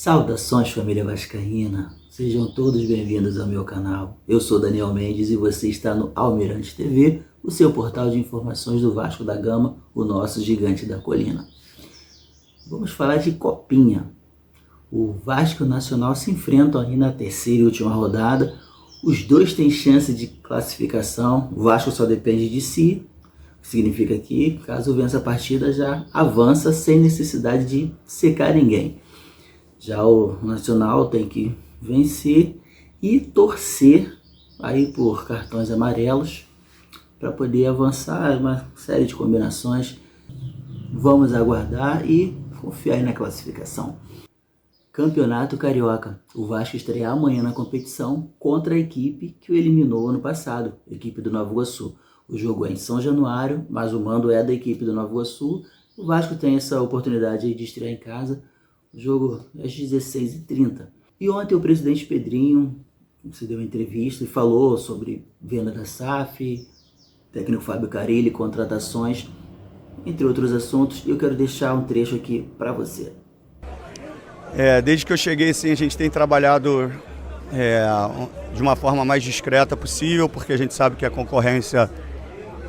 Saudações, família vascaína, sejam todos bem-vindos ao meu canal. Eu sou Daniel Mendes e você está no Almirante TV, o seu portal de informações do Vasco da Gama, o nosso gigante da colina. Vamos falar de Copinha. O Vasco e o Nacional se enfrentam aí na terceira e última rodada. Os dois têm chance de classificação, o Vasco só depende de si, o que significa que, caso vença a partida, já avança sem necessidade de secar ninguém. Já o Nacional tem que vencer e torcer aí por cartões amarelos para poder avançar, uma série de combinações. Vamos aguardar e confiar aí na classificação. Campeonato Carioca. O Vasco estreia amanhã na competição contra a equipe que o eliminou ano passado, a equipe do Nova Iguaçu. O jogo é em São Januário, mas o mando é da equipe do Nova Iguaçu. O Vasco tem essa oportunidade de estrear em casa. O jogo é às 16h30. E ontem o presidente Pedrinho se deu uma entrevista e falou sobre venda da SAF, técnico Fábio Carille, contratações, entre outros assuntos. E eu quero deixar um trecho aqui para você. Desde que eu cheguei, sim, a gente tem trabalhado de uma forma mais discreta possível, porque a gente sabe que a concorrência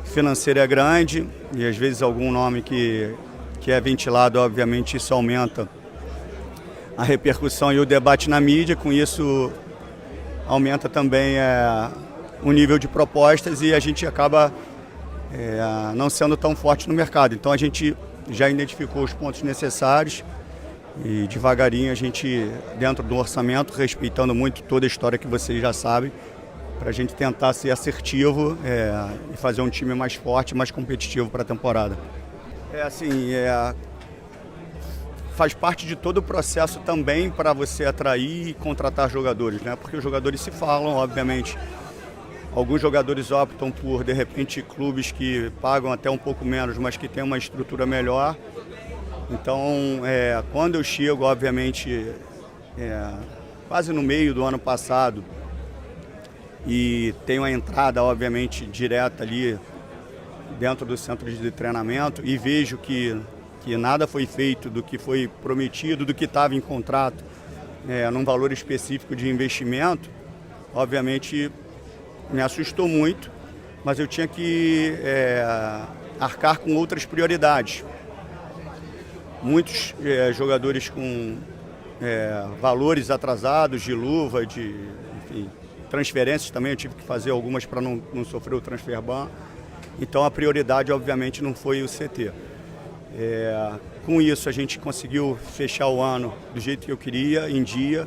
financeira é grande e às vezes algum nome que é ventilado, obviamente isso aumenta a repercussão e o debate na mídia. Com isso aumenta também o nível de propostas e a gente acaba não sendo tão forte no mercado. Então a gente já identificou os pontos necessários e devagarinho a gente, dentro do orçamento, respeitando muito toda a história que vocês já sabem, para a gente tentar ser assertivo e fazer um time mais forte, mais competitivo para a temporada. Faz parte de todo o processo também para você atrair e contratar jogadores, né? Porque os jogadores se falam, obviamente. Alguns jogadores optam por, de repente, clubes que pagam até um pouco menos, mas que têm uma estrutura melhor. Então, quando eu chego, obviamente, quase no meio do ano passado, e tenho a entrada, obviamente, direta ali dentro do centro de treinamento e vejo que nada foi feito do que foi prometido, do que estava em contrato, num valor específico de investimento, obviamente me assustou muito, mas eu tinha que arcar com outras prioridades. Muitos jogadores com valores atrasados de luva, enfim, transferências também, eu tive que fazer algumas para não sofrer o transfer ban. Então a prioridade obviamente não foi o CT. Com isso a gente conseguiu fechar o ano do jeito que eu queria, em dia,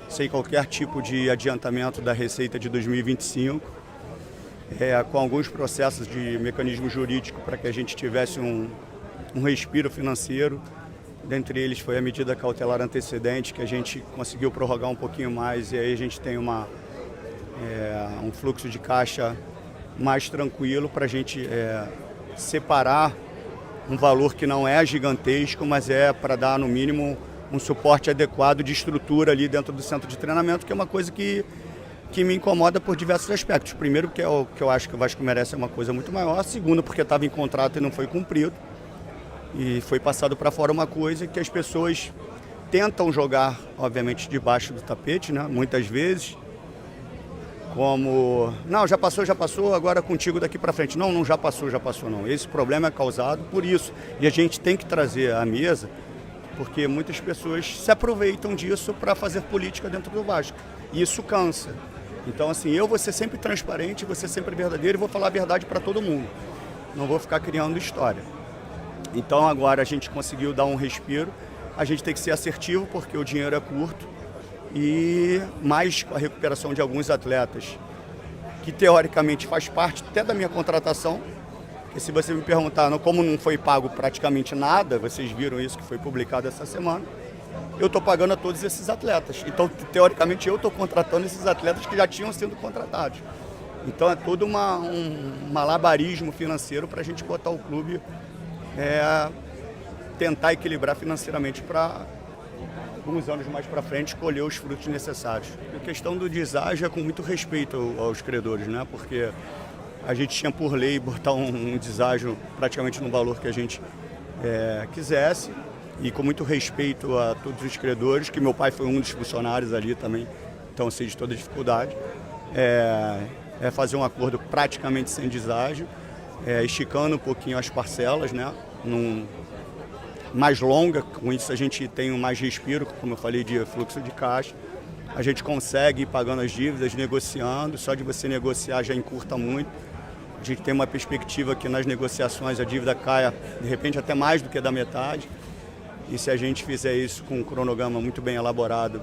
sem qualquer tipo de adiantamento da receita de 2025, com alguns processos de mecanismo jurídico para que a gente tivesse um respiro financeiro. Dentre eles foi a medida cautelar antecedente, que a gente conseguiu prorrogar um pouquinho mais, e aí a gente tem um fluxo de caixa mais tranquilo para a gente separar um valor que não é gigantesco, mas para dar no mínimo um suporte adequado de estrutura ali dentro do centro de treinamento, que é uma coisa que me incomoda por diversos aspectos. Primeiro, porque o que eu acho que o Vasco merece é uma coisa muito maior. Segundo, porque estava em contrato e não foi cumprido. E foi passado para fora uma coisa que as pessoas tentam jogar, obviamente, debaixo do tapete, né? Muitas vezes. Como, não, já passou, agora contigo daqui para frente. Não, já passou não. Esse problema é causado por isso. E a gente tem que trazer à mesa, porque muitas pessoas se aproveitam disso para fazer política dentro do Vasco. E isso cansa. Então, assim, eu vou ser sempre transparente, vou ser sempre verdadeiro e vou falar a verdade para todo mundo. Não vou ficar criando história. Então, agora a gente conseguiu dar um respiro. A gente tem que ser assertivo, porque o dinheiro é curto. E mais com a recuperação de alguns atletas, que teoricamente faz parte até da minha contratação, porque se você me perguntar como não foi pago praticamente nada, vocês viram isso que foi publicado essa semana, eu estou pagando a todos esses atletas. Então, teoricamente, eu estou contratando esses atletas que já tinham sido contratados. Então, é todo um malabarismo financeiro para a gente botar o clube, tentar equilibrar financeiramente para alguns anos mais para frente, colher os frutos necessários. A questão do deságio é com muito respeito aos credores, né? Porque a gente tinha por lei botar um deságio praticamente no valor que a gente quisesse, e com muito respeito a todos os credores, que meu pai foi um dos funcionários ali também, então eu sei de toda a dificuldade, é fazer um acordo praticamente sem deságio, esticando um pouquinho as parcelas, né, mais longa, com isso a gente tem mais respiro, como eu falei, de fluxo de caixa. A gente consegue ir pagando as dívidas, negociando, só de você negociar já encurta muito. A gente tem uma perspectiva que nas negociações a dívida caia, de repente, até mais do que da metade. E se a gente fizer isso com um cronograma muito bem elaborado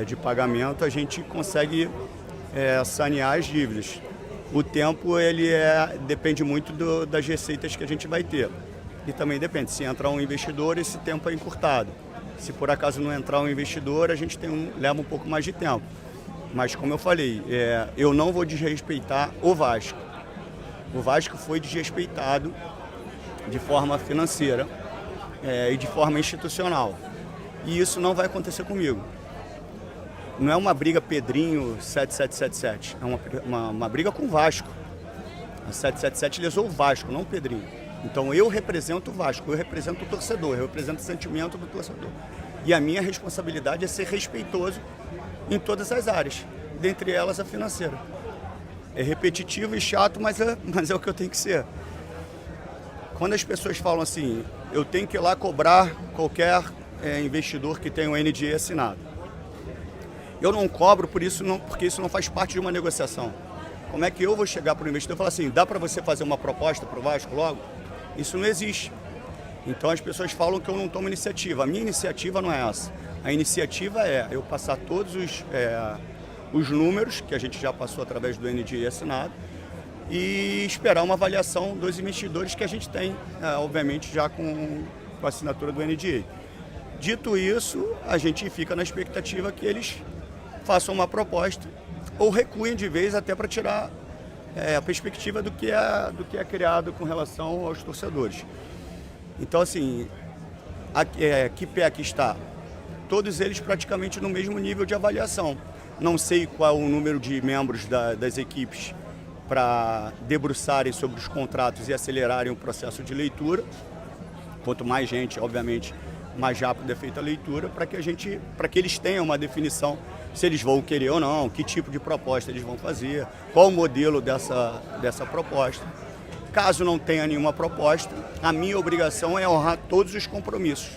de pagamento, a gente consegue sanear as dívidas. O tempo ele depende muito das receitas que a gente vai ter. E também depende, se entrar um investidor, esse tempo é encurtado. Se por acaso não entrar um investidor, a gente leva um pouco mais de tempo. Mas como eu falei, eu não vou desrespeitar o Vasco. O Vasco foi desrespeitado de forma financeira e de forma institucional. E isso não vai acontecer comigo. Não é uma briga Pedrinho 7777, é uma briga com o Vasco. A 777 lesou o Vasco, não o Pedrinho. Então eu represento o Vasco, eu represento o torcedor, eu represento o sentimento do torcedor. E a minha responsabilidade é ser respeitoso em todas as áreas, dentre elas a financeira. É repetitivo e chato, mas é o que eu tenho que ser. Quando as pessoas falam assim, eu tenho que ir lá cobrar qualquer investidor que tenha um NDA assinado. Eu não cobro porque isso não faz parte de uma negociação. Como é que eu vou chegar para o investidor e falar assim, dá para você fazer uma proposta para o Vasco logo? Isso não existe. Então as pessoas falam que eu não tomo iniciativa. A minha iniciativa não é essa. A iniciativa é eu passar todos os números que a gente já passou através do NDA assinado e esperar uma avaliação dos investidores que a gente tem, obviamente, já com a assinatura do NDA. Dito isso, a gente fica na expectativa que eles façam uma proposta ou recuem de vez até para tirar a perspectiva do que é criado com relação aos torcedores. Então, assim, que pé que está? Todos eles praticamente no mesmo nível de avaliação. Não sei qual o número de membros das equipes para debruçarem sobre os contratos e acelerarem o processo de leitura. Quanto mais gente, obviamente, mais rápido é feita a leitura, para que eles tenham uma definição se eles vão querer ou não, que tipo de proposta eles vão fazer, qual o modelo dessa proposta. Caso não tenha nenhuma proposta, a minha obrigação é honrar todos os compromissos.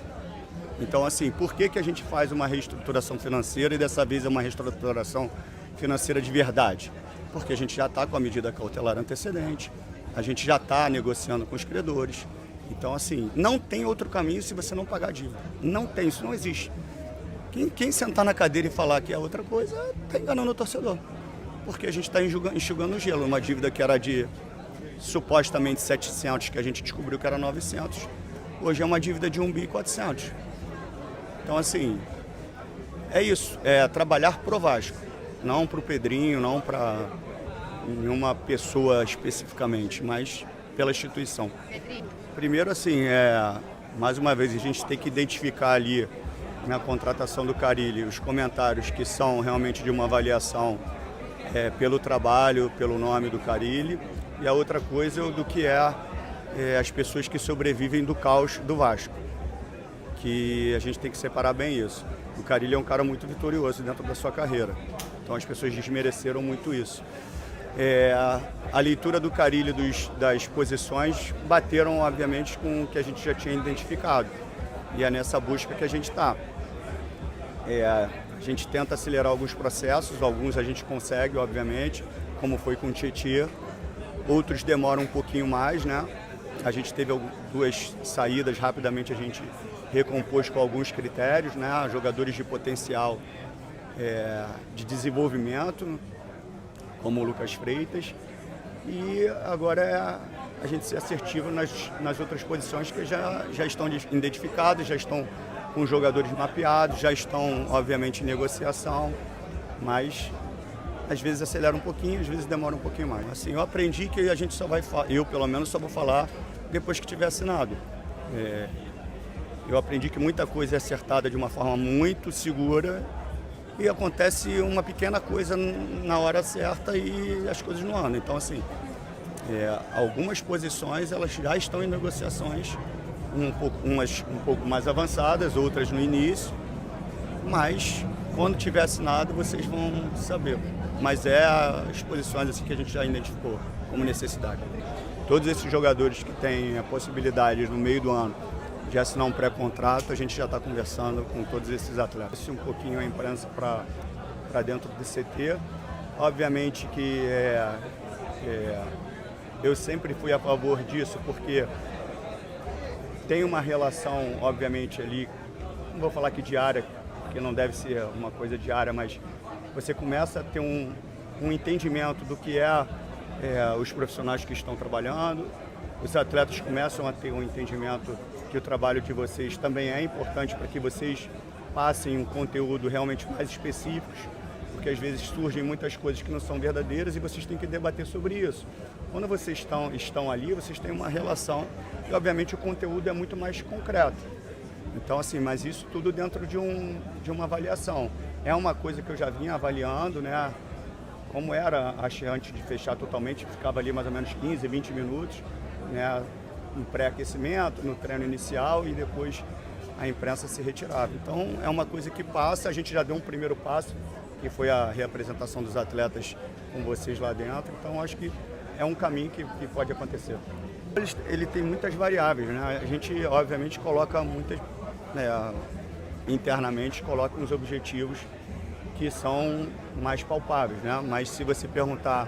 Então, assim, por que a gente faz uma reestruturação financeira e dessa vez é uma reestruturação financeira de verdade? Porque a gente já está com a medida cautelar antecedente, a gente já está negociando com os credores. Então, assim, não tem outro caminho se você não pagar a dívida. Não tem, isso não existe. Quem sentar na cadeira e falar que é outra coisa, está enganando o torcedor. Porque a gente está enxugando o gelo. Uma dívida que era de supostamente 700, que a gente descobriu que era 900, hoje é uma dívida de 1.400 bi. Então, assim, é isso. É trabalhar pro Vasco. Não para o Pedrinho, não para nenhuma pessoa especificamente, mas pela instituição. Primeiro, assim, mais uma vez, a gente tem que identificar ali na contratação do Carille os comentários que são realmente de uma avaliação pelo trabalho, pelo nome do Carille, e a outra coisa do que as pessoas que sobrevivem do caos do Vasco, que a gente tem que separar bem isso. O Carille é um cara muito vitorioso dentro da sua carreira, então as pessoas desmereceram muito isso. A leitura do Carille das posições bateram, obviamente, com o que a gente já tinha identificado. E é nessa busca que a gente está. A gente tenta acelerar alguns processos, alguns a gente consegue, obviamente, como foi com o Tietê. Outros demoram um pouquinho mais, né? A gente teve duas saídas, rapidamente a gente recompôs com alguns critérios, né? Jogadores de potencial de desenvolvimento, como o Lucas Freitas, e agora a gente ser assertivo nas outras posições que já estão identificadas, já estão com jogadores mapeados, já estão, obviamente, em negociação, mas às vezes acelera um pouquinho, às vezes demora um pouquinho mais. Assim, eu aprendi que a gente eu pelo menos só vou falar depois que tiver assinado. Eu aprendi que muita coisa é acertada de uma forma muito segura e acontece uma pequena coisa na hora certa e as coisas não andam. Então, assim, algumas posições elas já estão em negociações umas um pouco mais avançadas, outras no início, mas quando tiver assinado vocês vão saber. Mas é as posições assim, que a gente já identificou como necessidade. Todos esses jogadores que têm a possibilidade no meio do ano de assinar um pré-contrato, a gente já está conversando com todos esses atletas. Um pouquinho a imprensa para dentro do CT. Obviamente que eu sempre fui a favor disso, porque tem uma relação, obviamente, ali, não vou falar que diária, porque não deve ser uma coisa diária, mas você começa a ter um entendimento do que os profissionais que estão trabalhando, os atletas começam a ter um entendimento que o trabalho de vocês também é importante para que vocês passem um conteúdo realmente mais específico, porque às vezes surgem muitas coisas que não são verdadeiras e vocês têm que debater sobre isso. Quando vocês estão ali, vocês têm uma relação e obviamente o conteúdo é muito mais concreto. Então assim, mas isso tudo dentro de uma avaliação. É uma coisa que eu já vinha avaliando, né? Como era, acho, antes de fechar totalmente, ficava ali mais ou menos 15, 20 minutos, né? No pré-aquecimento, no treino inicial e depois a imprensa se retirava. Então é uma coisa que passa, a gente já deu um primeiro passo, que foi a reapresentação dos atletas com vocês lá dentro, então acho que é um caminho que pode acontecer. Ele tem muitas variáveis, né? A gente obviamente coloca muitas, internamente coloca uns objetivos que são mais palpáveis, né? Mas se você perguntar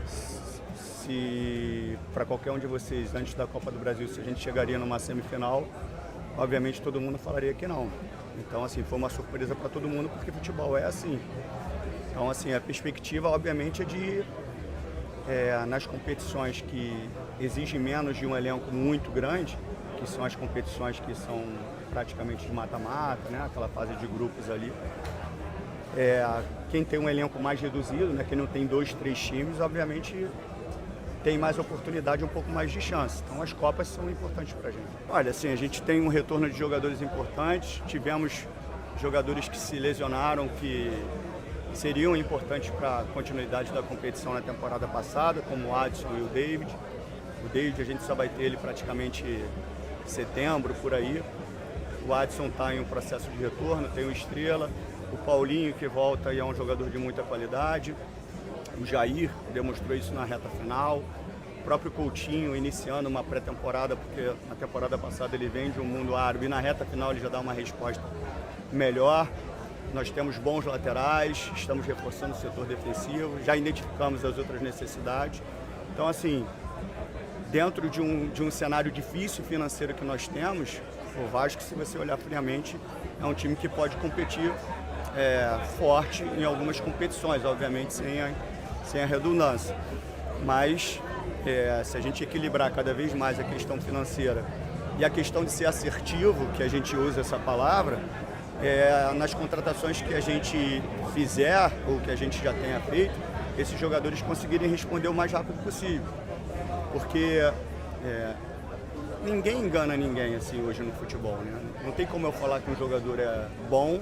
se para qualquer um de vocês, antes da Copa do Brasil, se a gente chegaria numa semifinal, obviamente todo mundo falaria que não. Então, assim, foi uma surpresa para todo mundo, porque futebol é assim. Então, assim, a perspectiva, obviamente, é de, nas competições que exigem menos de um elenco muito grande, que são as competições que são praticamente de mata-mata, né? Aquela fase de grupos ali. Quem tem um elenco mais reduzido, né? Quem não tem 2, 3 times, obviamente tem mais oportunidade, um pouco mais de chance. Então as Copas são importantes para a gente. Olha, assim, a gente tem um retorno de jogadores importantes, tivemos jogadores que se lesionaram, que seriam importantes para a continuidade da competição na temporada passada, como o Adson e o David. O David a gente só vai ter ele praticamente em setembro, por aí. O Adson está em um processo de retorno, tem o Estrela, o Paulinho que volta e é um jogador de muita qualidade. O Jair demonstrou isso na reta final. O próprio Coutinho iniciando uma pré-temporada, porque na temporada passada ele vem de um mundo árabe e na reta final ele já dá uma resposta melhor. Nós temos bons laterais, estamos reforçando o setor defensivo, já identificamos as outras necessidades. Então, assim, dentro de um cenário difícil financeiro que nós temos, o Vasco, se você olhar friamente, é um time que pode competir forte em algumas competições, obviamente sem a redundância. Mas se a gente equilibrar cada vez mais a questão financeira e a questão de ser assertivo, que a gente usa essa palavra, nas contratações que a gente fizer ou que a gente já tenha feito, esses jogadores conseguirem responder o mais rápido possível. Porque ninguém engana ninguém assim hoje no futebol, né? Não tem como eu falar que um jogador é bom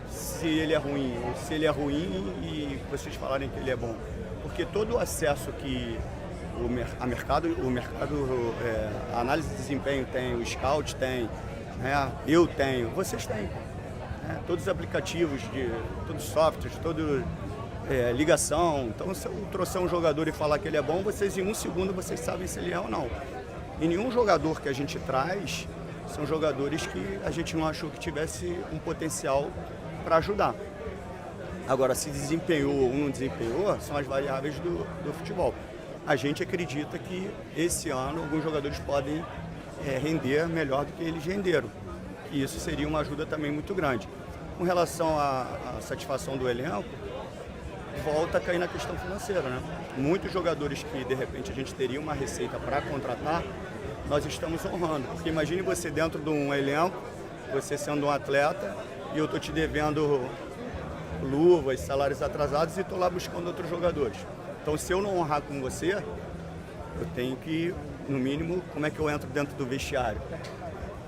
se ele é ruim, ou se ele é ruim e vocês falarem que ele é bom. Porque todo o acesso que a análise de desempenho tem, o scout tem, né? Eu tenho, vocês têm. Né? Todos os aplicativos, todos os softwares, toda ligação. Então, se eu trouxer um jogador e falar que ele é bom, vocês em um segundo vocês sabem se ele é ou não. E nenhum jogador que a gente traz são jogadores que a gente não achou que tivesse um potencial para ajudar. Agora, se desempenhou ou não desempenhou, são as variáveis do futebol. A gente acredita que esse ano alguns jogadores podem render melhor do que eles renderam. E isso seria uma ajuda também muito grande. Com relação à satisfação do elenco, volta a cair na questão financeira, né? Muitos jogadores que de repente a gente teria uma receita para contratar, nós estamos honrando. Porque imagine você dentro de um elenco, você sendo um atleta, e eu estou te devendo luvas, salários atrasados e estou lá buscando outros jogadores. Então, se eu não honrar com você, eu tenho que, no mínimo, como é que eu entro dentro do vestiário?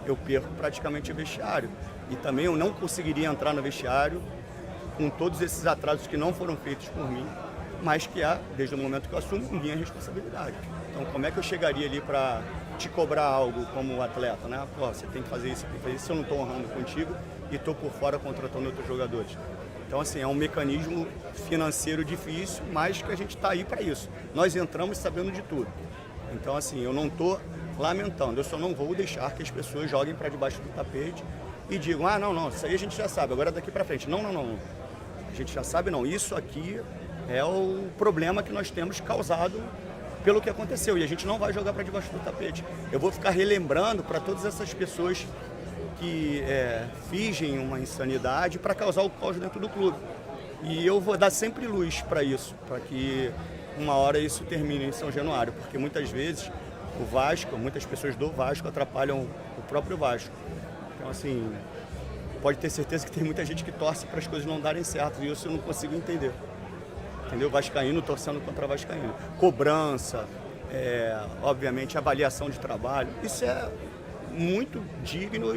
Eu perco praticamente o vestiário. E também eu não conseguiria entrar no vestiário com todos esses atrasos que não foram feitos por mim, mas que desde o momento que eu assumo, minha responsabilidade. Então, como é que eu chegaria ali para te cobrar algo como atleta, né? Pô, você tem que fazer isso, se eu não estou honrando contigo e estou por fora contratando outros jogadores. Então, assim, é um mecanismo financeiro difícil, mas que a gente está aí para isso. Nós entramos sabendo de tudo. Então, assim, eu não estou lamentando, eu só não vou deixar que as pessoas joguem para debaixo do tapete e digam, ah, não, isso aí a gente já sabe, agora daqui para frente. Não. A gente já sabe, não. Isso aqui é o problema que nós temos causado pelo que aconteceu. E a gente não vai jogar para debaixo do tapete. Eu vou ficar relembrando para todas essas pessoas que fingem uma insanidade para causar o caos dentro do clube. E eu vou dar sempre luz para isso, para que uma hora isso termine em São Januário, porque muitas vezes o Vasco, muitas pessoas do Vasco atrapalham o próprio Vasco. Então, assim, pode ter certeza que tem muita gente que torce para as coisas não darem certo, e isso eu não consigo entender. Entendeu? Vascaíno torcendo contra Vascaíno. Cobrança, obviamente avaliação de trabalho, isso é muito digno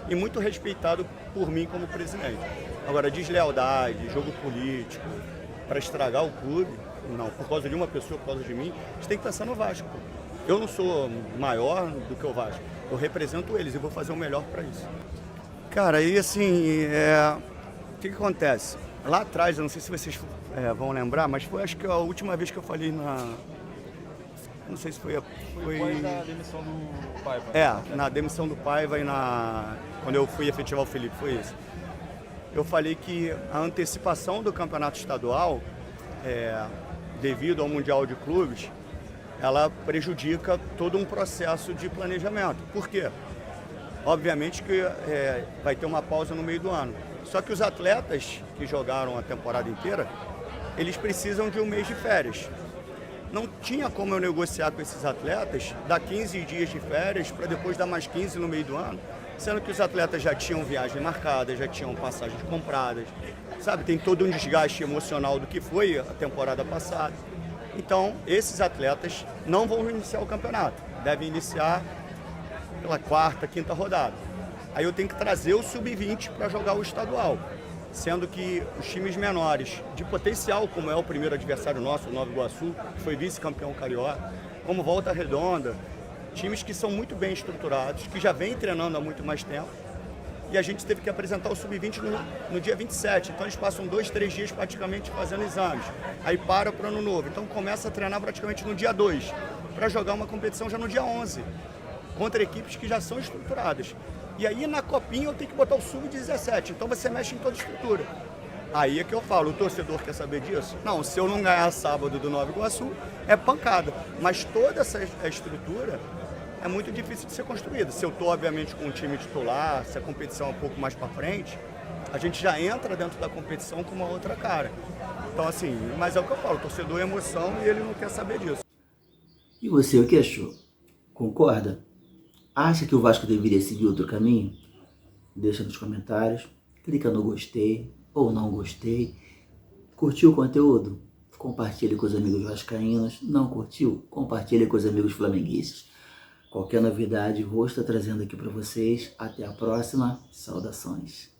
e muito respeitado por mim como presidente. Agora, deslealdade, jogo político, para estragar o clube, não, por causa de uma pessoa, por causa de mim, a gente tem que pensar no Vasco. Eu não sou maior do que o Vasco, eu represento eles e vou fazer o melhor para isso. Cara, e assim, o que acontece? Lá atrás, eu não sei se vocês vão lembrar, mas foi acho que a última vez que eu falei não sei se foi depois da demissão do Paiva. Na demissão do Paiva e quando eu fui efetivar o Felipe, foi isso. Eu falei que a antecipação do campeonato estadual, devido ao Mundial de Clubes, ela prejudica todo um processo de planejamento. Por quê? Obviamente que vai ter uma pausa no meio do ano. Só que os atletas que jogaram a temporada inteira, eles precisam de um mês de férias. Não tinha como eu negociar com esses atletas, dar 15 dias de férias para depois dar mais 15 no meio do ano, sendo que os atletas já tinham viagem marcada, já tinham passagens compradas, sabe? Tem todo um desgaste emocional do que foi a temporada passada. Então, esses atletas não vão iniciar o campeonato, devem iniciar pela quarta, quinta rodada. Aí eu tenho que trazer o sub-20 para jogar o estadual, sendo que os times menores de potencial, como é o primeiro adversário nosso, o Nova Iguaçu, que foi vice-campeão carioca, como Volta Redonda, times que são muito bem estruturados, que já vêm treinando há muito mais tempo, e a gente teve que apresentar o sub-20 no dia 27, então eles passam 2, 3 dias praticamente fazendo exames, aí para o ano novo, então começa a treinar praticamente no dia 2, para jogar uma competição já no dia 11, contra equipes que já são estruturadas. E aí na copinha eu tenho que botar o sub-17, então você mexe em toda a estrutura. Aí é que eu falo, o torcedor quer saber disso? Não, se eu não ganhar sábado do Nova Iguaçu, é pancada. Mas toda essa estrutura é muito difícil de ser construída. Se eu estou, obviamente, com um time titular, se a competição é um pouco mais para frente, a gente já entra dentro da competição com uma outra cara. Então, assim, mas é o que eu falo, o torcedor é emoção e ele não quer saber disso. E você, o que achou? Concorda? Acha que o Vasco deveria seguir outro caminho? Deixa nos comentários, clica no gostei ou não gostei. Curtiu o conteúdo? Compartilhe com os amigos vascaínos. Não curtiu? Compartilhe com os amigos flamenguistas. Qualquer novidade vou estar trazendo aqui para vocês. Até a próxima. Saudações.